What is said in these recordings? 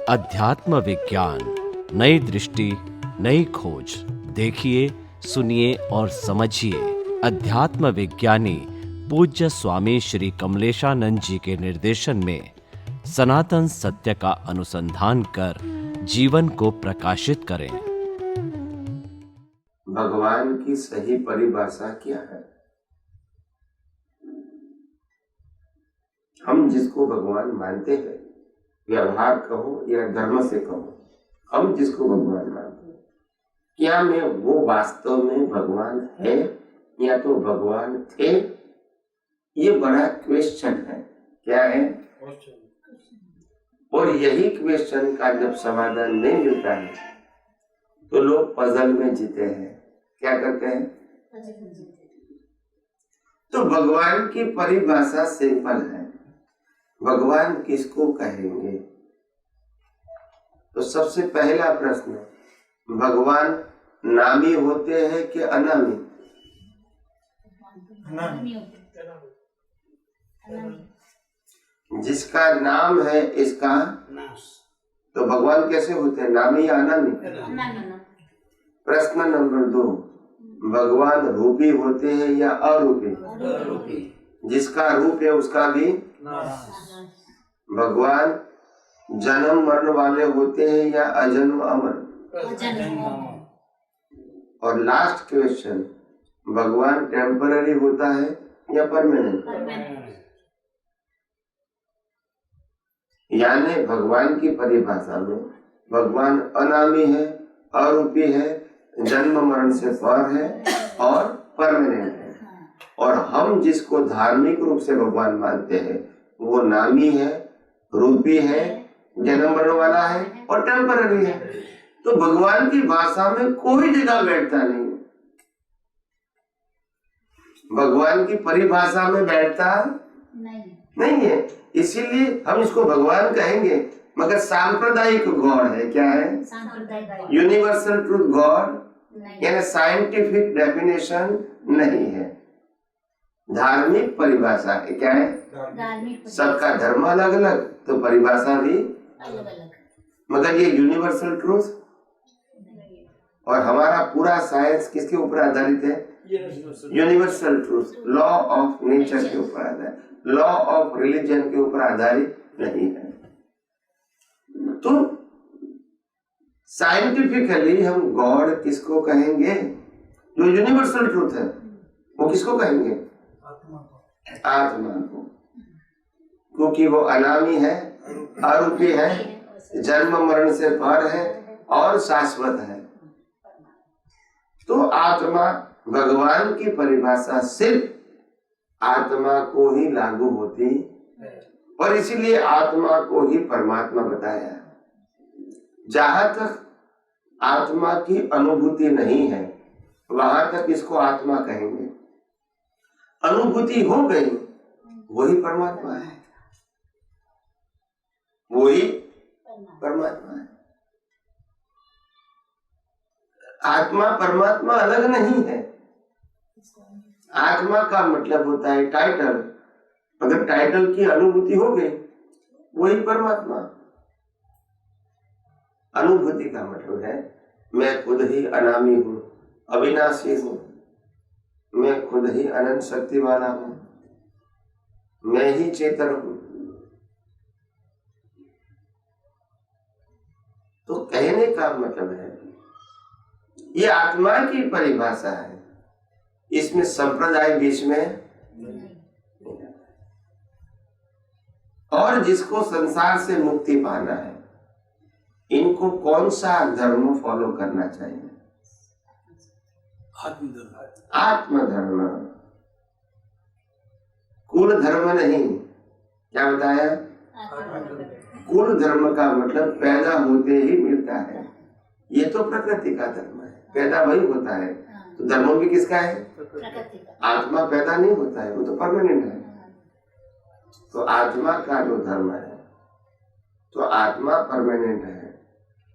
अध्यात्म विज्ञान, नई दृष्टि, नई खोज। देखिए, सुनिए और समझिए। अध्यात्म विज्ञानी पूज्य स्वामी श्री कमलेशानंद जी के निर्देशन में सनातन सत्य का अनुसंधान कर जीवन को प्रकाशित करें। भगवान की सही परिभाषा क्या है? हम जिसको भगवान मानते हैं, व्यवहार कहो या धर्म से कहो, हम जिसको भगवान मानते हैं, क्या में वो वास्तव में भगवान है या तो भगवान थे? ये बड़ा क्वेश्चन है। क्या है? और यही क्वेश्चन का जब समाधान नहीं मिलता है तो लोग पजल में जीते हैं। क्या करते हैं? तो भगवान की परिभाषा सिंपल है। भगवान किसको कहेंगे? तो सबसे पहला प्रश्न, भगवान नामी होते हैं कि अनामी? जिसका नाम है इसका तो भगवान कैसे होते हैं, नामी या अनामी? प्रश्न नंबर 2, भगवान रूपी होते हैं या अरूपी? जिसका रूप है उसका भी? भगवान जन्म मरण वाले होते हैं या अजन्म अमर? और लास्ट क्वेश्चन, भगवान टेम्पररी होता है या परमानेंट? यानी भगवान की परिभाषा में भगवान अनामी है, अरूपी है, जन्म मरण से पर है और परमानेंट है। और हम जिसको धार्मिक रूप से भगवान मानते हैं वो नामी है, रूपी है, जन्म मरण वाला है और टेम्पररी है। तो भगवान की भाषा में कोई जगह बैठता नहीं, भगवान की परिभाषा में बैठता नहीं है। इसीलिए हम इसको भगवान कहेंगे, मगर सांप्रदायिक गॉड है। क्या है? यूनिवर्सल ट्रूथ गॉड यानी साइंटिफिक डेफिनेशन नहीं है, धार्मिक परिभाषा है। क्या है? सबका धर्म अलग अलग तो परिभाषा भी अलग अलग, मगर ये यूनिवर्सल ट्रूथ। और हमारा पूरा साइंस किसके ऊपर आधारित है? Universal truth, law of nature के ऊपर आधारित, लॉ ऑफ रिलीजन के ऊपर आधारित नहीं है। तो साइंटिफिकली हम गॉड किसको कहेंगे? जो यूनिवर्सल ट्रूथ है वो किसको कहेंगे? आत्मा को, क्योंकि वो अनामी है, अरूपी है, जन्म मरण से पर है और शाश्वत है। तो आत्मा, भगवान की परिभाषा सिर्फ आत्मा को ही लागू होती और इसीलिए आत्मा को ही परमात्मा बताया। जहां तक आत्मा की अनुभूति नहीं है वहां तक इसको आत्मा कहेंगे। अनुभूति हो गई वही परमात्मा है, वही परमात्मा है। आत्मा परमात्मा अलग नहीं है। आत्मा का मतलब होता है टाइटल, अगर टाइटल की अनुभूति हो गई वही परमात्मा। अनुभूति का मतलब है मैं खुद ही अनामी हूँ, अविनाशी हूँ, मैं खुद ही अनंत शक्ति वाला हूँ, मैं ही चेतन हूँ। तो कहने का मतलब है ये आत्मा की परिभाषा है, इसमें संप्रदाय बीच में नहीं। और जिसको संसार से मुक्ति पाना है इनको कौन सा धर्म फॉलो करना चाहिए? आत्मधर्म, कुल धर्म नहीं। क्या बताया? कुल धर्म का मतलब पैदा होते ही मिलता है। ये तो प्रकृति का धर्म है, पैदा वही होता है। तो धर्म भी किसका है? आत्मा पैदा नहीं होता है, वो तो परमानेंट है। तो आत्मा का जो धर्म है, तो आत्मा परमानेंट है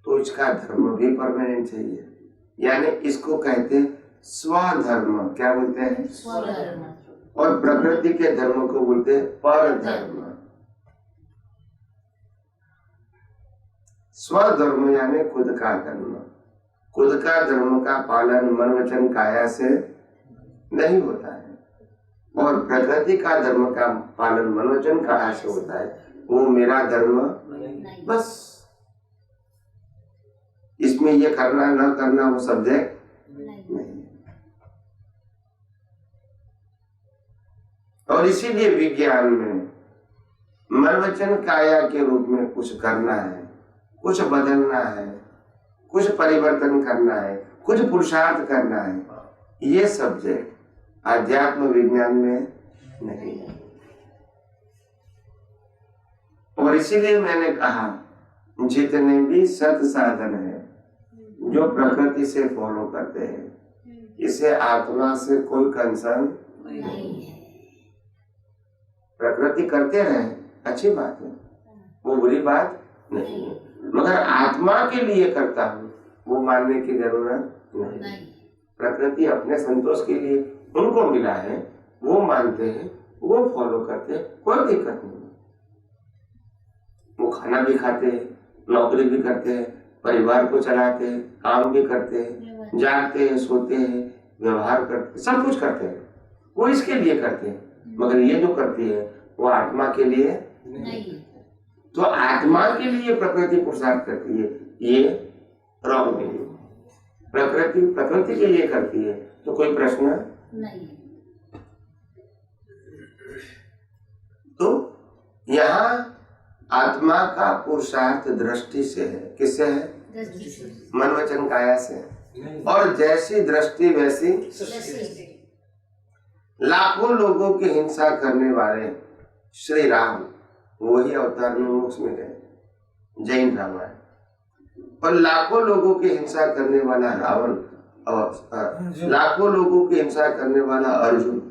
तो इसका धर्म भी परमानेंट चाहिए। यानी इसको कहते स्वधर्म। क्या बोलते हैं? स्वधर्म। और प्रकृति के धर्म को बोलते हैं पर धर्म। स्वधर्म यानी खुद का धर्म। खुद का धर्म का पालन मन वचन काया से नहीं होता है, और प्रकृति का धर्म का पालन मन वचन काया से होता है। वो मेरा धर्म बस, इसमें ये करना ना करना वो सब्जेक्ट नहीं। और इसीलिए विज्ञान में मन वचन काया के रूप में कुछ करना है, कुछ बदलना है, कुछ परिवर्तन करना है, कुछ पुरुषार्थ करना है, ये सब्जेक्ट आध्यात्म विज्ञान में नहीं है। और इसीलिए मैंने कहा जितने भी सत साधन है जो प्रकृति से फॉलो करते हैं, इसे आत्मा से कोई कंसर्न नहीं है। प्रकृति करते रहे अच्छी बात है, वो बुरी बात नहीं है, मगर आत्मा के लिए करता हूँ वो मानने की जरूरत नहीं। प्रकृति अपने संतोष के लिए उनको मिला है, वो मानते हैं, वो फॉलो करते हैं, कोई दिक्कत नहीं। वो खाना भी खाते हैं, नौकरी भी करते हैं, परिवार को चलाते हैं, काम भी करते हैं, जागते हैं, सोते हैं, व्यवहार करते हैं, सब कुछ करते हैं, वो इसके लिए करते हैं। मगर ये जो करती है वो आत्मा के लिए नहीं। तो आत्मा के लिए प्रकृति पुरुषार्थ करती है, ये रॉन्ग नहीं। प्रकृति के लिए करती है तो कोई प्रश्न नहीं। तो यहाँ आत्मा का पुरुषार्थ दृष्टि से है, किससे है? मन वचन काया से। और जैसी दृष्टि वैसी लाखों लोगों की हिंसा करने वाले श्री राम वही अवतार में मोक्ष में गए, जैन रामायण। और लाखों लोगों की हिंसा करने वाला रावण, लाखों लोगों की हिंसा करने वाला अर्जुन,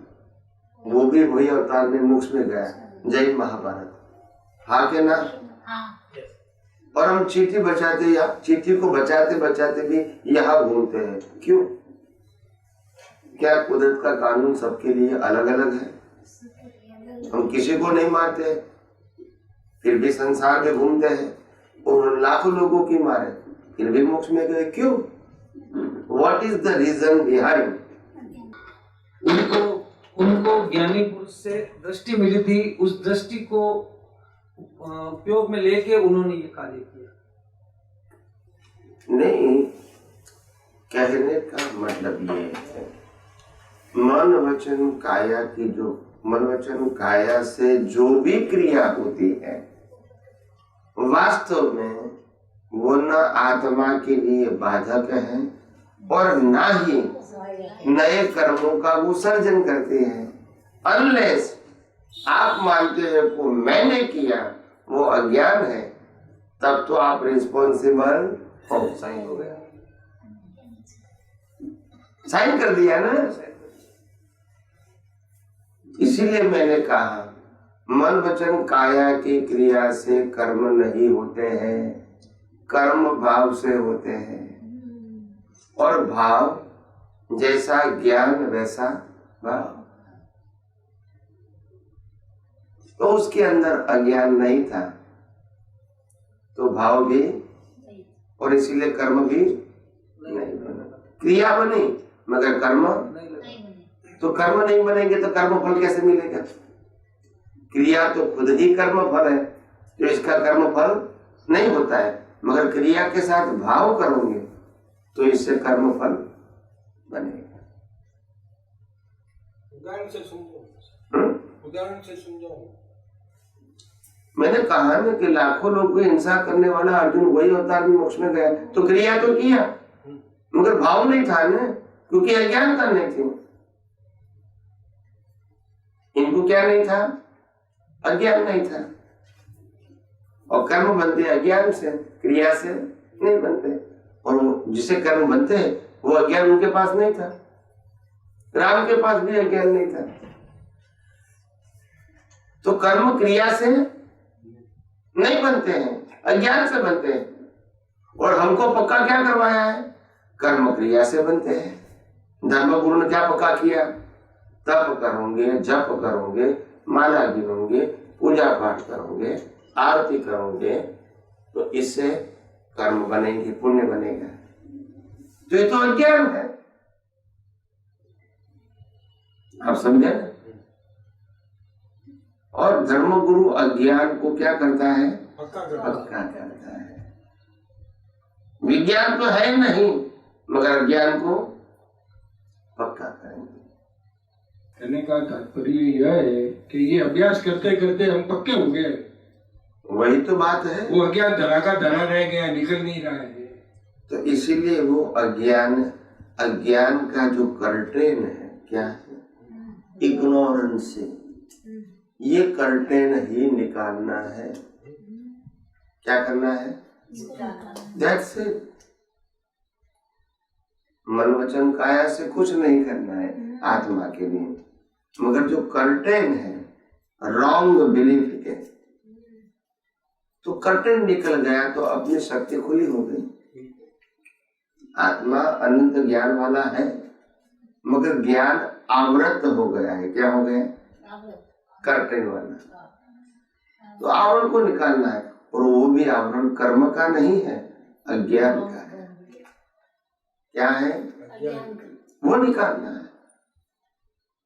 वो भी वही अवतार में मोक्ष में गया, जैन महाभारत। हाँ के ना? और हम चींटी बचाते या चींटी को बचाते बचाते भी यहाँ घूमते हैं, क्यों? क्या कुदरत का कानून सबके लिए अलग अलग है? हम किसी को नहीं मारते फिर भी संसार में घूमते हैं। उन्होंने लाखों लोगों की मारे फिर भी मोक्ष में गए, क्यों? What is the reason behind? उनको ज्ञानी पुरुष से दृष्टि मिली थी, उस दृष्टि को उपयोग में लेके उन्होंने ये कार्य किया। नहीं, कहने का मतलब ये है मन वचन काया की जो मन वचन काया से जो भी क्रिया होती है वास्तव में वो न आत्मा के लिए बाधक है और न ही नए कर्मों का वो सर्जन करते हैं। अनलेस आप मानते हैं वो मैंने किया, वो अज्ञान है, तब तो आप रिस्पॉन्सिबल हो। साइन हो गया, साइन कर दिया ना। इसीलिए मैंने कहा मन वचन काया की क्रिया से कर्म नहीं होते हैं, कर्म भाव से होते हैं। और भाव जैसा ज्ञान वैसा भाव। तो उसके अंदर अज्ञान नहीं था तो भाव भी, और इसीलिए कर्म भी नहीं बना। क्रिया बनी मगर कर्म, तो कर्म नहीं बनेंगे तो कर्म फल कैसे मिलेगा? क्रिया तो खुद ही कर्म फल है, तो इसका कर्म फल नहीं होता है, मगर क्रिया के साथ भाव करोगे तो इससे कर्म फल बनेगा। उदाहरण से समझाओ। मैंने कहा ना कि लाखों लोगों को हिंसा करने वाला अर्जुन वही अवतार में मोक्ष में गया, तो क्रिया तो किया मगर भाव नहीं था ना, क्योंकि अज्ञानता नहीं थी। इनको क्या नहीं था? अज्ञान नहीं था। और कर्म बनते अज्ञान से, क्रिया से नहीं बनते। और जिसे कर्म बनते हैं वो अज्ञान उनके पास नहीं था। राम के पास भी अज्ञान नहीं था। तो कर्म क्रिया से नहीं बनते हैं, अज्ञान से बनते हैं। और हमको पक्का क्या करवाया है? कर्म क्रिया से बनते हैं। धर्म गुरु ने क्या पक्का किया? तप करोगे, जप करोगे, माला गिनोगे, पूजा पाठ करोगे, आरती करोगे, तो इससे कर्म बनेंगे, पुण्य बनेगा। तो ये तो अज्ञान है, आप समझे ना। और धर्मगुरु अज्ञान को क्या करता है? पक्का करता है। विज्ञान तो है नहीं, मगर अज्ञान को पक्का करेंगे। कहने का तात्पर्य यह है कि ये अभ्यास करते करते हम पक्के हो गए। वही तो बात है, वो अज्ञान धरा का धरा रह गया, निकल नहीं रहा है। तो इसीलिए वो अज्ञान का जो कर्टेन है, क्या है? इग्नोरेंस से ये कर्टेन ही निकालना है। क्या करना है? That's it. मन वचन काया से कुछ नहीं करना है आत्मा के लिए, मगर जो कर्टेन है रॉन्ग बिलीफ के, तो कर्टेन निकल गया तो अपनी शक्ति खुली हो गई। आत्मा अनंत ज्ञान वाला है, मगर ज्ञान आवृत हो गया है। क्या हो गया? कर्टेन वाला। तो आवरण को निकालना है, और वो भी आवरण कर्म का नहीं है, अज्ञान का है। क्या है? वो निकालना है।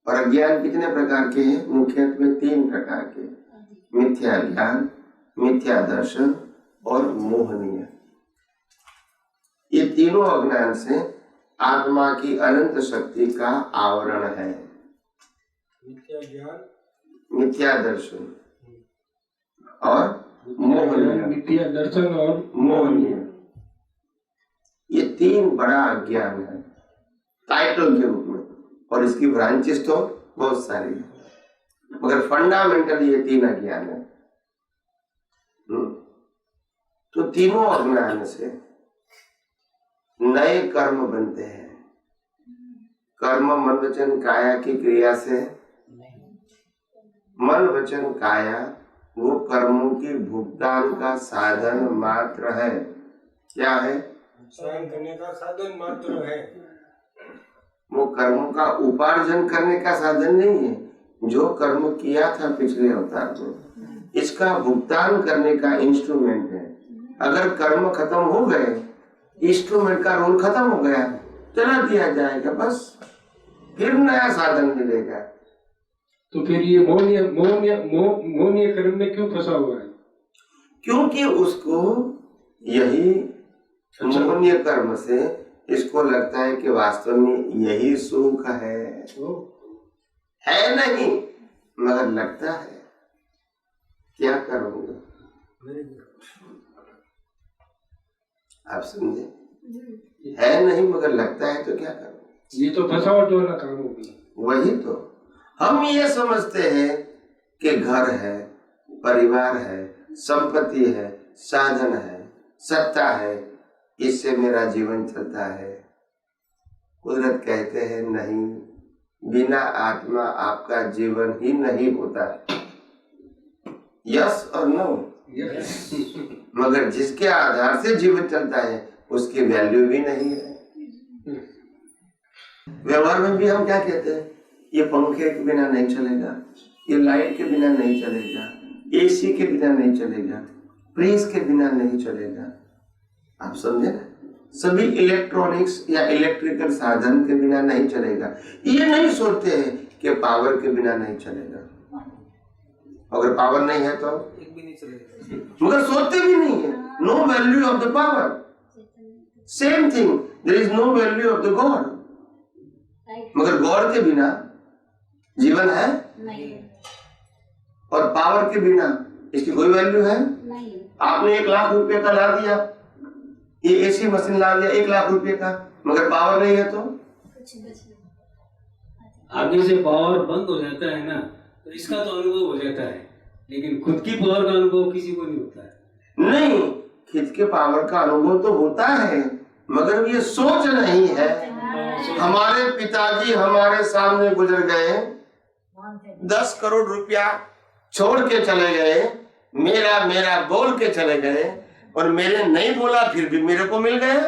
और अज्ञान कितने प्रकार के हैं? मुख्यत्वे 3 प्रकार के, मिथ्या ज्ञान, मिथ्या दर्शन और मोहनीय। ये तीनों अज्ञान से आत्मा की अनंत शक्ति का आवरण है। मिथ्या ज्ञान, मिथ्या दर्शन और मोहनीय। मिथ्या दर्शन और मोहनीय, ये 3 बड़ा अज्ञान है टाइटल के रूप में, और इसकी ब्रांचेस तो बहुत सारी है, मगर फंडामेंटली ये 3 अज्ञान है। तो तीनों अज्ञान से नए कर्म बनते हैं। कर्म मन वचन काया की क्रिया से, मन वचन काया वो कर्मों की भुगतान का साधन मात्र है। क्या है? स्नान करने का साधन मात्र है। वो कर्मों का उपार्जन करने का साधन नहीं है। जो कर्म किया था पिछले अवतार में, इसका भुगतान करने का इंस्ट्रूमेंट है। अगर कर्म खत्म हो गए, इंस्ट्रूमेंट का रोल खत्म हो गया, चला दिया जाएगा, बस फिर नया साधन मिलेगा। तो फिर ये मोहनीय कर्म में क्यों फंसा हुआ है? क्योंकि उसको यही मोहनीय कर्म से इसको लगता है कि वास्तव में यही सुख है नहीं, मगर लगता है। क्या करोगे? आप समझे? है नहीं मगर लगता है, तो क्या करो? ये तो फंसावट वाला काम हो गया। वही तो हम ये समझते हैं कि घर है, परिवार है, संपत्ति है, साधन है, सत्ता है, इससे मेरा जीवन चलता है। कुदरत कहते हैं नहीं, बिना आत्मा आपका जीवन ही नहीं होता। यस और नो? मगर जिसके आधार से जीवन चलता है उसकी वैल्यू भी नहीं है। व्यवहार में भी हम क्या कहते हैं? ये पंखे के बिना नहीं चलेगा, ये लाइट के बिना नहीं चलेगा, एसी के बिना नहीं चलेगा, प्रेस के बिना नहीं चलेगा। आप समझे ना? सभी इलेक्ट्रॉनिक्स या इलेक्ट्रिकल साधन के बिना नहीं चलेगा। ये नहीं सोचते हैं कि पावर के बिना नहीं चलेगा। अगर पावर नहीं है तो एक भी नहीं चलेगा, मगर सोचते भी नहीं है। No value of the power. Same thing, there is no value of the God. मगर गॉड के बिना जीवन है नहीं, और पावर के बिना इसकी कोई वैल्यू है नहीं। आपने 1 लाख रुपए का ला दिया, ये एसी मशीन ला दिया 1 लाख रुपए का, मगर पावर नहीं है तो आगे से पावर बंद हो जाता है ना, तो इसका तो अनुभव हो जाता है, लेकिन खुद की पावर का अनुभव किसी को नहीं होता है। नहीं, खुद के पावर का अनुभव तो होता है, मगर ये सोच नहीं है। हमारे पिताजी हमारे सामने गुजर गए, 10 करोड़ रुपया छोड़ के चले गए, मेरा मेरा बोल के चले गए, और मेरे नहीं बोला फिर भी मेरे को मिल गए।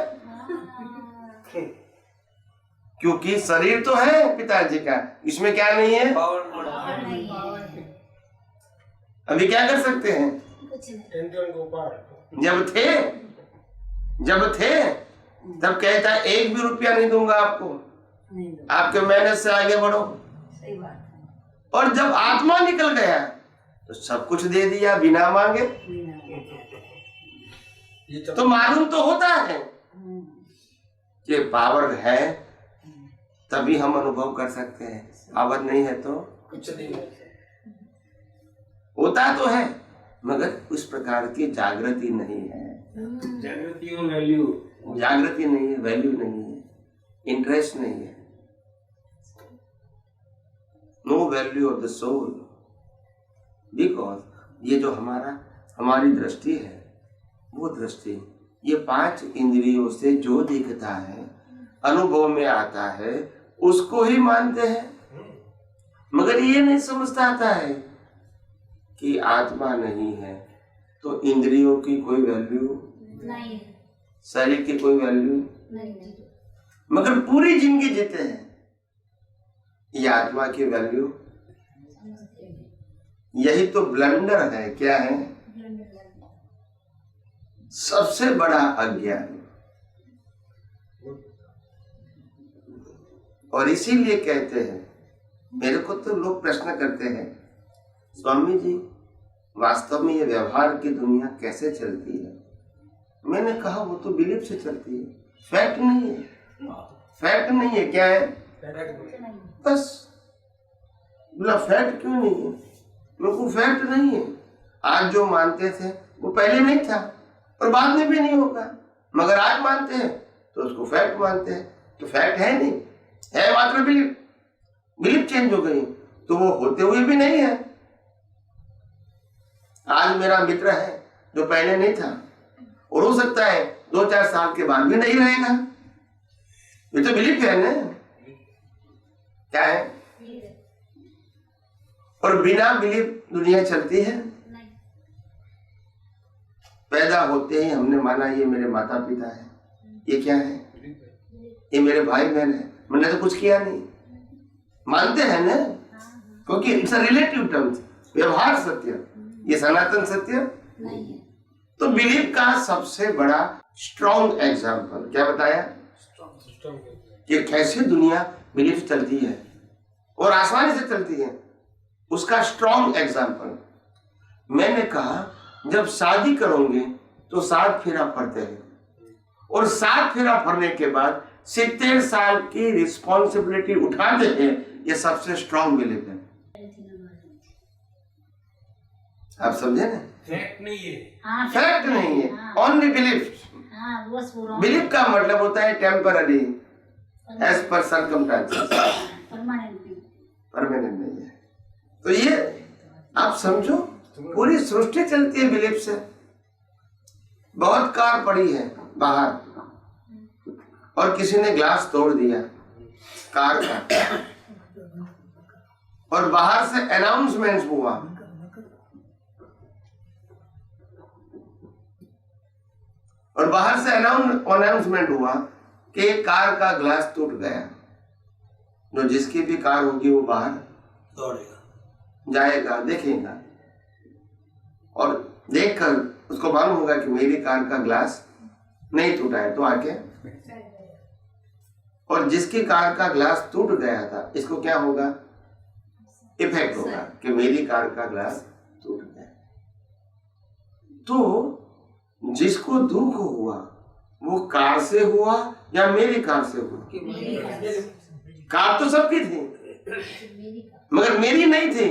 क्योंकि शरीर तो है पिताजी का, इसमें क्या नहीं है? अभी क्या कर सकते हैं? जब थे जब थे तब कहता है 1 भी रुपया नहीं दूंगा आपको, आपके मेहनत से आगे बढ़ो। सही बात है। और जब आत्मा निकल गया तो सब कुछ दे दिया बिना मांगे। तो मालूम तो होता है कि पावर है तभी हम अनुभव कर सकते हैं, पावर नहीं है तो कुछ नहीं है। होता तो है मगर उस प्रकार की जागृति नहीं है। जागृति और वैल्यू, जागृति नहीं है, वैल्यू नहीं है, इंटरेस्ट नहीं है। No value of the soul, because ये जो हमारी दृष्टि है वो दृष्टि ये 5 इंद्रियों से जो दिखता है, अनुभव में आता है, उसको ही मानते हैं। मगर ये नहीं समझता आता है कि आत्मा नहीं है तो इंद्रियों की कोई वैल्यू नहीं, शरीर की कोई वैल्यू नहीं। मगर पूरी जिंदगी जीते हैं, ये आत्मा की वैल्यू। यही तो ब्लंडर है। क्या है? सबसे बड़ा अज्ञान। और इसीलिए कहते हैं, मेरे को तो लोग प्रश्न करते हैं, स्वामी जी वास्तव में ये व्यवहार की दुनिया कैसे चलती है? मैंने कहा वो तो बिलीफ से चलती है, फैक्ट नहीं है। फैक्ट नहीं है, क्या है? बस। बोला फैक्ट क्यों नहीं है? मेरे को फैक्ट नहीं है। आज जो मानते थे वो पहले नहीं था और बाद में भी नहीं होगा, मगर आज मानते हैं तो उसको फैक्ट मानते हैं। तो फैक्ट है नहीं, है मात्र बिलीफ। बिलीफ चेंज हो गई तो वो होते हुए भी नहीं है। आज मेरा मित्र है जो पहले नहीं था और हो सकता है 2-4 साल के बाद भी नहीं रहेगा। ये तो बिलीफ है ना। क्या है? और बिना बिलीफ दुनिया चलती है। पैदा होते ही हमने माना ये मेरे माता पिता है, ये क्या है? ये मेरे भाई बहन है, मैंने तो कुछ किया नहीं। मानते हैं ना, क्योंकि इट्स अ रिलेटिव टर्म्स, व्यवहार सत्य, ये सनातन सत्य नहीं है। तो बिलीफ का सबसे बड़ा स्ट्रॉन्ग एग्जाम्पल क्या बताया कि कैसे दुनिया बिलीफ चलती है और आसानी से चलती है, उसका स्ट्रॉन्ग एग्जाम्पल। मैंने कहा जब शादी करोगे तो 7 फेरा फरते हैं और 7 फेरा फरने के बाद 70 साल की रिस्पॉन्सिबिलिटी उठाते हैं, ये सबसे स्ट्रॉन्ग बिलीफ है। आप समझे ना? फैक्ट नहीं है। हाँ, फैक्ट नहीं है, ओनली बिलीफ। हाँ, बस पूरा बिलीफ का मतलब होता है temporary, as per circumstances, permanent नहीं है। तो ये आप समझो, पूरी सृष्टि चलती है बिलीफ से। बहुत कार पड़ी है बाहर और किसी ने ग्लास तोड़ दिया कार का और बाहर से अनाउंसमेंट हुआ, और बाहर से अनाउंसमेंट हुआ कि कार का ग्लास टूट गया। जो जिसकी भी कार होगी वो बाहर दौड़ेगा, जाएगा, देखेगा और देखकर उसको मालूम होगा कि मेरी कार का ग्लास नहीं टूटा है, तो आके और जिसकी कार का ग्लास टूट गया था इसको क्या होगा? इफेक्ट होगा कि मेरी कार का ग्लास टूट गया। तो जिसको दुख हुआ वो कार से हुआ या मेरी कार से हुआ? कार तो सबकी थी मगर मेरी नहीं थी,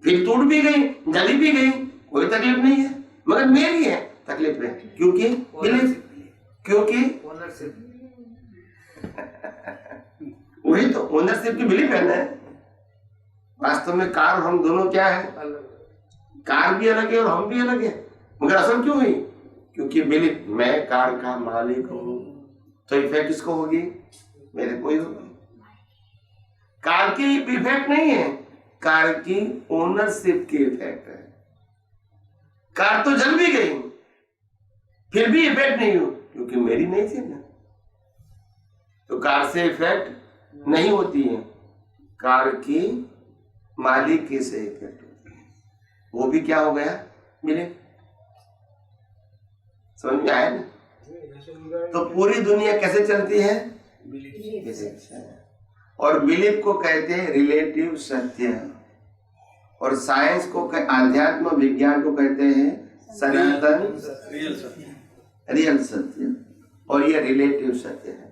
फिर टूट भी गई, जली भी गई, कोई तकलीफ नहीं है, मगर मेरी है तकलीफ है, क्योंकि बिलीफ, क्योंकि वही तो ओनरशिप की बिलीफ है ना। वास्तव में कार और हम दोनों क्या है? कार भी अलग है और हम भी अलग है, मगर असल क्यों हुई? क्योंकि बिलीफ, मैं कार का मालिक हूं, तो इफेक्ट किसको होगी? मेरे को ही होगी। कार की इफेक्ट नहीं है, कार की ओनरशिप की इफेक्ट है। कार तो जल भी गई फिर भी इफेक्ट नहीं हुई क्योंकि मेरी नहीं थी ना। तो कार से इफेक्ट नहीं होती है, कार की मालिकी से इफेक्ट होती है। वो भी क्या हो गया? मिले, समझ में आया ना? तो पूरी दुनिया कैसे चलती है? बिलीफ से। और बिलीफ को कहते हैं रिलेटिव सत्य, और साइंस को आध्यात्म विज्ञान को कहते हैं सनातन रियल सत्य, और ये रिलेटिव सत्य है।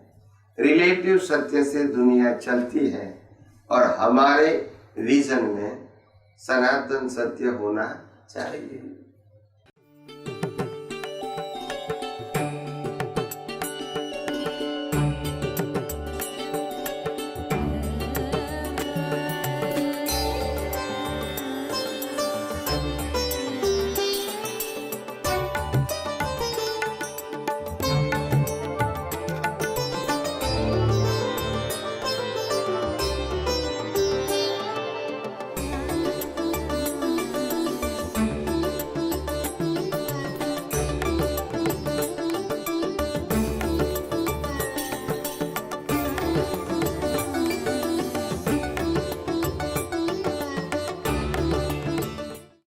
रिलेटिव सत्य से दुनिया चलती है, और हमारे विजन में सनातन सत्य होना चाहिए।